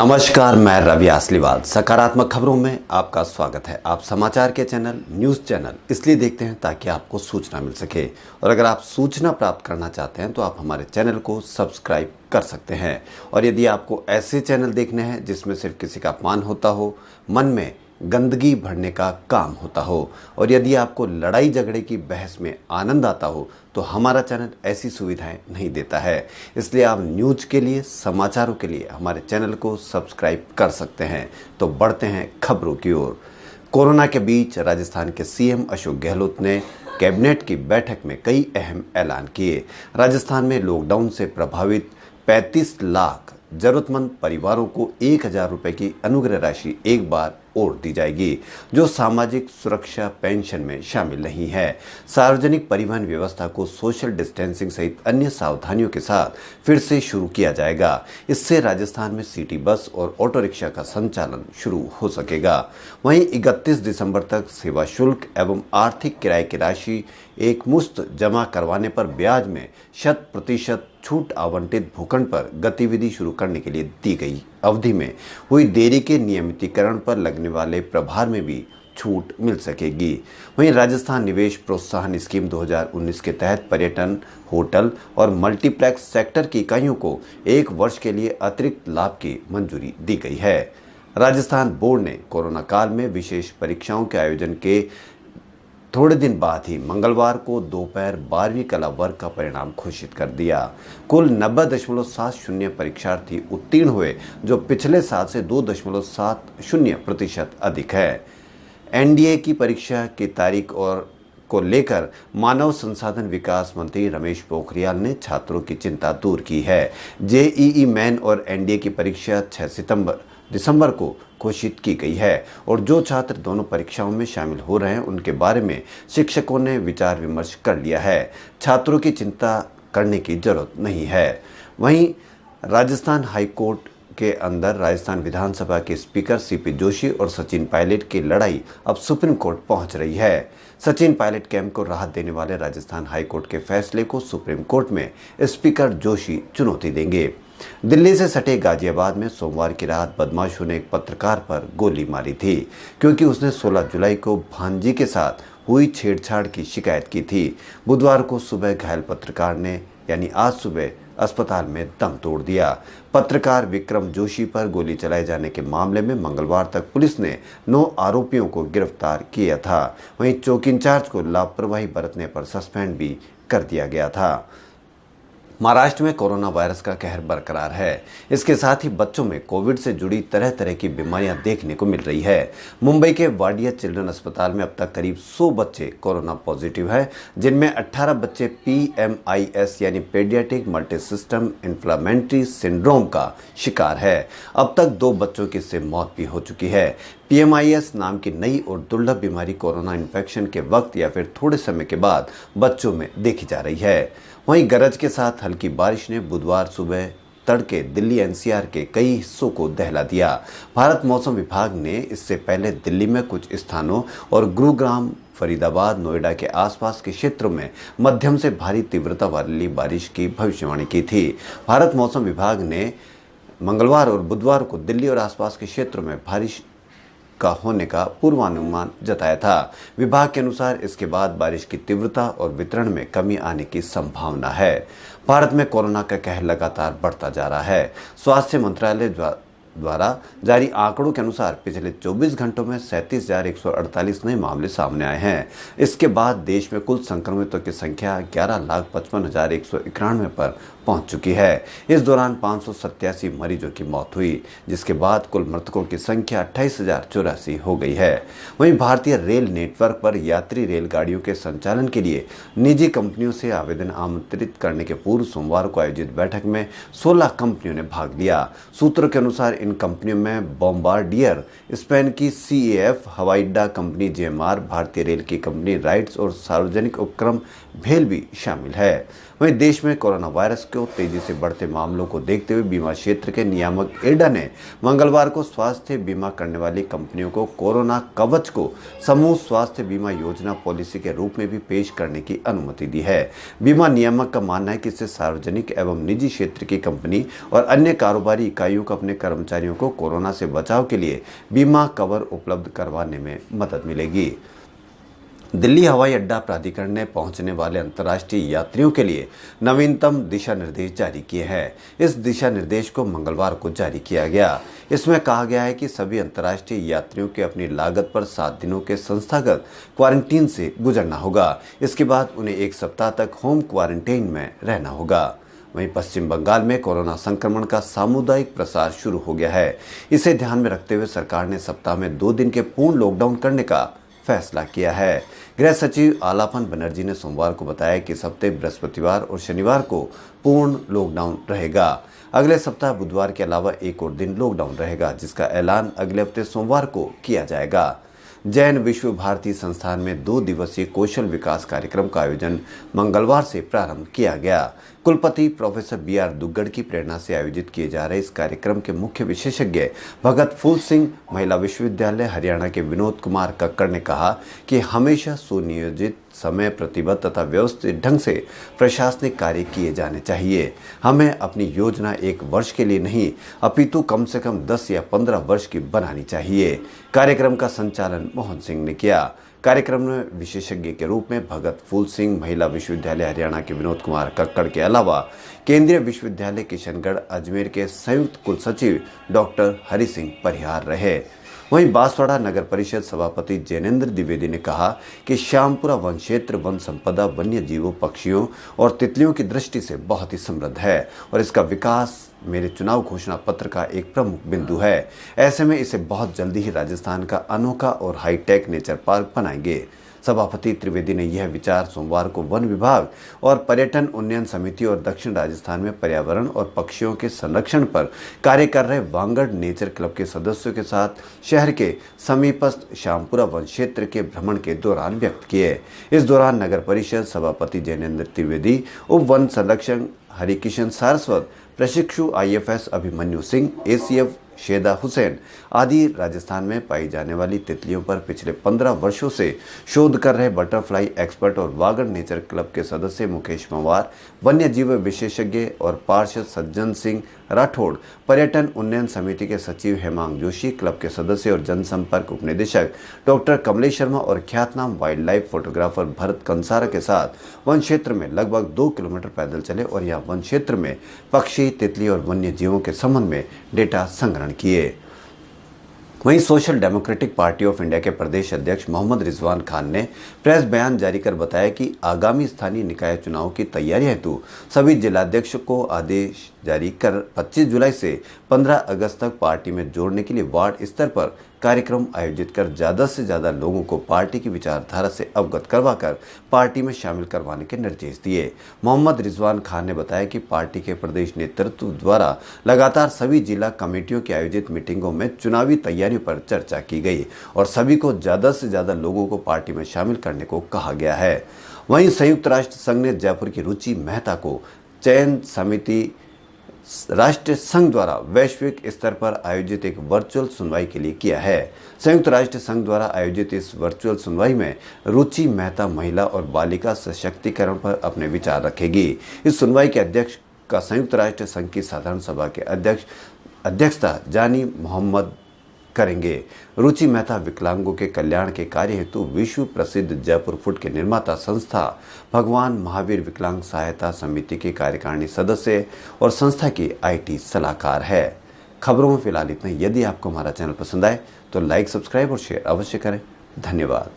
नमस्कार, मैं रवि आसलीवाल। सकारात्मक खबरों में आपका स्वागत है। आप समाचार के चैनल न्यूज़ चैनल इसलिए देखते हैं ताकि आपको सूचना मिल सके, और अगर आप सूचना प्राप्त करना चाहते हैं तो आप हमारे चैनल को सब्सक्राइब कर सकते हैं। और यदि आपको ऐसे चैनल देखने हैं जिसमें सिर्फ किसी का अपमान होता हो, मन में गंदगी भरने का काम होता हो, और यदि आपको लड़ाई झगड़े की बहस में आनंद आता हो, तो हमारा चैनल ऐसी सुविधाएं नहीं देता है। इसलिए आप न्यूज़ के लिए, समाचारों के लिए हमारे चैनल को सब्सक्राइब कर सकते हैं। तो बढ़ते हैं खबरों की ओर। कोरोना के बीच राजस्थान के सीएम अशोक गहलोत ने कैबिनेट की बैठक में कई अहम ऐलान किए। राजस्थान में लॉकडाउन से प्रभावित 35 लाख जरूरतमंद परिवारों को 1,000 रुपये की अनुग्रह राशि एक बार और दी जाएगी, जो सामाजिक सुरक्षा पेंशन में शामिल नहीं है। सार्वजनिक परिवहन व्यवस्था को सोशल डिस्टेंसिंग सहित अन्य सावधानियों के साथ फिर से शुरू किया जाएगा। इससे राजस्थान में सिटी बस और ऑटो रिक्शा का संचालन शुरू हो सकेगा। वहीं 31 दिसंबर तक सेवा शुल्क एवं आर्थिक किराए की राशि एक मुश्त जमा करवाने पर ब्याज में 100% छूट आवंटित भूखंड पर गतिविधि शुरू करने के लिए दी गई अवधि में हुई देरी के नियमितीकरण पर लगने वाले प्रभार में भी छूट मिल सकेगी। वहीं राजस्थान निवेश प्रोत्साहन स्कीम 2019 के तहत पर्यटन, होटल और मल्टीप्लेक्स सेक्टर की इकाइयों को 1 वर्ष के लिए अतिरिक्त लाभ की मंजूरी दी गई है। राजस्थान बोर्ड ने कोरोना काल में विशेष परीक्षाओं के आयोजन के थोड़े दिन बाद ही मंगलवार को दोपहर 12वीं कला वर्ग का परिणाम घोषित कर दिया। कुल 90.70 परीक्षार्थी उत्तीर्ण हुए, जो पिछले साल से 2.70% अधिक है। एनडीए की परीक्षा की तारीख और को लेकर मानव संसाधन विकास मंत्री रमेश पोखरियाल ने छात्रों की चिंता दूर की है। जेईई मेन और एनडीए की परीक्षा 6 दिसंबर को घोषित की गई है, और जो छात्र दोनों परीक्षाओं में शामिल हो रहे हैं उनके बारे में शिक्षकों ने विचार विमर्श कर लिया है। छात्रों की चिंता करने की जरूरत नहीं है। वहीं राजस्थान हाई कोर्ट के अंदर राजस्थान विधानसभा के स्पीकर सीपी जोशी और सचिन पायलट की लड़ाई अब सुप्रीम कोर्ट पहुंच रही है। सचिन पायलट कैंप को राहत देने वाले राजस्थान हाई कोर्ट के फैसले को सुप्रीम कोर्ट में स्पीकर जोशी चुनौती देंगे। दिल्ली से सटे गाजियाबाद में सोमवार की रात बदमाशों ने एक पत्रकार पर गोली मारी थी, क्योंकि उसने 16 जुलाई को भांजी के साथ हुई छेड़छाड़ की शिकायत की थी। बुधवार को सुबह घायल पत्रकार ने यानी आज सुबह अस्पताल में दम तोड़ दिया। पत्रकार विक्रम जोशी पर गोली चलाए जाने के मामले में मंगलवार तक पुलिस ने 9 आरोपियों को गिरफ्तार किया था। वहीं चौकी इंचार्ज को लापरवाही बरतने पर सस्पेंड भी कर दिया गया था। महाराष्ट्र में कोरोना वायरस का कहर बरकरार है। इसके साथ ही बच्चों में कोविड से जुड़ी तरह तरह की बीमारियां देखने को मिल रही है। मुंबई के वाडिया चिल्ड्रन अस्पताल में अब तक करीब 100 बच्चे कोरोना पॉजिटिव है, जिनमें 18 बच्चे PMIS यानी paediatric multi system inflammatory syndrome का शिकार है। अब तक 2 बच्चों की इससे मौत भी हो चुकी है। PMIS नाम की नई और दुर्लभ बीमारी कोरोना इन्फेक्शन के वक्त या फिर थोड़े समय के बाद बच्चों में देखी जा रही है। वहीं गरज के साथ हल्की बारिश ने बुधवार सुबह तड़के दिल्ली NCR के कई हिस्सों को दहला दिया। भारत मौसम विभाग ने इससे पहले दिल्ली में कुछ स्थानों और गुरुग्राम, फरीदाबाद, नोएडा के आसपास के क्षेत्रों में मध्यम से भारी तीव्रता वाली बारिश की भविष्यवाणी की थी। भारत मौसम विभाग ने मंगलवार और बुधवार को दिल्ली और आसपास के क्षेत्रों में बारिश का होने का पूर्वानुमान जताया था। विभाग के अनुसार इसके बाद बारिश की तीव्रता और वितरण में कमी आने की संभावना है। भारत में कोरोना का कहर लगातार बढ़ता जा रहा है। स्वास्थ्य मंत्रालय द्वारा जारी आंकड़ों के अनुसार पिछले 24 घंटों में 37,148 नए मामले सामने आए हैं। इसके बाद देश में कुल संक्रमितों की संख्या 11,55,191 पर पहुंच चुकी है। इस दौरान 587 मरीजों की मौत हुई, जिसके बाद कुल मृतकों की संख्या 28,084 हो गई है। वहीं भारतीय रेल नेटवर्क पर यात्री रेलगाड़ियों के संचालन के लिए निजी कंपनियों से आवेदन आमंत्रित करने के पूर्व सोमवार को आयोजित बैठक में 16 कंपनियों ने भाग लिया। सूत्रों के अनुसार इन कंपनियों में बॉम्बार्डियर, स्पेन की CAF हवाई अड्डा कंपनी JMR, भारतीय रेल की कंपनी राइट्स और सार्वजनिक उपक्रम भेल भी शामिल है। वहीं देश में कोरोना वायरस को तेजी से बढ़ते मामलों को देखते हुए बीमा क्षेत्र के नियामक इरडा ने मंगलवार को स्वास्थ्य बीमा करने वाली कंपनियों को कोरोना कवच को समूह स्वास्थ्य बीमा योजना पॉलिसी के रूप में भी पेश करने की अनुमति दी है। बीमा नियामक का मानना है कि इससे सार्वजनिक एवं निजी क्षेत्र की कंपनी और अन्य कारोबारी इकाइयों को अपने कर्मचारियों को कोरोना से बचाव के लिए बीमा कवर उपलब्ध करवाने में मदद मिलेगी। दिल्ली हवाई अड्डा प्राधिकरण ने पहुंचने वाले अंतर्राष्ट्रीय यात्रियों के लिए नवीनतम दिशा निर्देश जारी किए हैं। इस दिशा निर्देश को मंगलवार को जारी किया गया। इसमें कहा गया है कि सभी अंतर्राष्ट्रीय यात्रियों के अपनी लागत पर 7 दिनों के संस्थागत क्वारंटीन से गुजरना होगा। इसके बाद उन्हें 1 सप्ताह तक होम क्वारंटीन में रहना होगा। वहीं पश्चिम बंगाल में कोरोना संक्रमण का सामुदायिक प्रसार शुरू हो गया है। इसे ध्यान में रखते हुए सरकार ने सप्ताह में 2 दिन के पूर्ण लॉकडाउन करने का फैसला किया है। गृह सचिव आलापन बनर्जी ने सोमवार को बताया कि इस हफ्ते बृहस्पतिवार और शनिवार को पूर्ण लॉकडाउन रहेगा। अगले सप्ताह बुधवार के अलावा एक और दिन लॉकडाउन रहेगा, जिसका ऐलान अगले हफ्ते सोमवार को किया जाएगा। जैन विश्व भारती संस्थान में 2 दिवसीय कौशल विकास कार्यक्रम का आयोजन मंगलवार से प्रारंभ किया गया। कुलपति प्रोफेसर BR दुग्गड़ की प्रेरणा से आयोजित किए जा रहे इस कार्यक्रम के मुख्य विशेषज्ञ भगत फूल सिंह महिला विश्वविद्यालय हरियाणा के विनोद कुमार कक्कड़ ने कहा कि हमेशा सुनियोजित, समय प्रतिबद्ध तथा व्यवस्थित ढंग से प्रशासनिक कार्य किए जाने चाहिए। हमें अपनी योजना 1 वर्ष के लिए नहीं अपितु कम से कम 10 या 15 वर्ष की बनानी चाहिए। कार्यक्रम का संचालन मोहन सिंह ने किया। कार्यक्रम में विशेषज्ञ के रूप में भगत फूल सिंह महिला विश्वविद्यालय हरियाणा के विनोद कुमार कक्कड़ के अलावा केंद्रीय विश्वविद्यालय किशनगढ़ अजमेर के संयुक्त कुलसचिव डॉक्टर हरि सिंह परिहार रहे। वहीं बांसवाड़ा नगर परिषद सभापति जैनेन्द्र द्विवेदी ने कहा कि श्यामपुरा वन क्षेत्र वन संपदा, वन्य जीवों, पक्षियों और तितलियों की दृष्टि से बहुत ही समृद्ध है और इसका विकास मेरे चुनाव घोषणा पत्र का एक प्रमुख बिंदु है। ऐसे में इसे बहुत जल्दी ही राजस्थान का अनोखा और हाईटेक नेचर पार्क बनाएंगे। सभापति त्रिवेदी ने यह विचार सोमवार को वन विभाग और पर्यटन उन्नयन समिति और दक्षिण राजस्थान में पर्यावरण और पक्षियों के संरक्षण पर कार्य कर रहे वांगड़ नेचर क्लब के सदस्यों के साथ शहर के समीपस्थ श्यामपुरा वन क्षेत्र के भ्रमण के दौरान व्यक्त किए। इस दौरान नगर परिषद सभापति जैनेन्द्र त्रिवेदी, उप वन संरक्षक हरिकिशन सारस्वत, प्रशिक्षु IFS अभिमन्यु सिंह, ACF शेदा हुसैन आदि राजस्थान में पाई जाने वाली तितलियों पर पिछले 15 वर्षों से शोध कर रहे बटरफ्लाई एक्सपर्ट और वागड़ नेचर क्लब के सदस्य मुकेश पंवार, वन्य जीव विशेषज्ञ और पार्षद सज्जन सिंह राठौड़, पर्यटन उन्नयन समिति के सचिव हेमांग जोशी, क्लब के सदस्य और जनसंपर्क उपनिदेशक डॉक्टर कमलेश शर्मा और ख्यातनाम wild life photographer Bharat Kansara के साथ वन क्षेत्र में लगभग 2 किलोमीटर पैदल चले और यहाँ वन क्षेत्र में पक्षी, तितली और वन्य जीवों के संबंध में डेटा संग्रहण किए। वहीं social democratic party of India के प्रदेश अध्यक्ष मोहम्मद रिजवान खान ने प्रेस बयान जारी कर बताया कि आगामी स्थानीय निकाय चुनाव की तैयारी हेतु सभी जिलाध्यक्ष को आदेश जारी कर 25 जुलाई से 15 अगस्त तक पार्टी में जोड़ने के लिए वार्ड स्तर पर कार्यक्रम आयोजित कर ज़्यादा से ज़्यादा लोगों को पार्टी की विचारधारा से अवगत करवाकर पार्टी में शामिल करवाने के निर्देश दिए। मोहम्मद रिजवान खान ने बताया कि पार्टी के प्रदेश नेतृत्व द्वारा लगातार सभी जिला कमेटियों की आयोजित मीटिंगों में चुनावी तैयारियों पर चर्चा की गई और सभी को ज़्यादा से ज़्यादा लोगों को पार्टी में शामिल करने को कहा गया है। वहीं संयुक्त राष्ट्र संघ ने जयपुर की रुचि मेहता को चयन समिति राष्ट्र संघ द्वारा वैश्विक स्तर पर आयोजित एक वर्चुअल सुनवाई के लिए किया है। संयुक्त राष्ट्र संघ द्वारा आयोजित इस वर्चुअल सुनवाई में रुचि मेहता महिला और बालिका सशक्तिकरण पर अपने विचार रखेगी। इस सुनवाई के अध्यक्ष का संयुक्त राष्ट्र संघ की साधारण सभा के अध्यक्षता जानी मोहम्मद करेंगे। रुचि मेहता विकलांगों के कल्याण के कार्य हेतु विश्व प्रसिद्ध जयपुर फूड के निर्माता संस्था भगवान महावीर विकलांग सहायता समिति के कार्यकारिणी सदस्य और संस्था की IT सलाहकार है। खबरों में फिलहाल इतना। यदि आपको हमारा चैनल पसंद आए तो लाइक, सब्सक्राइब और शेयर अवश्य करें। धन्यवाद।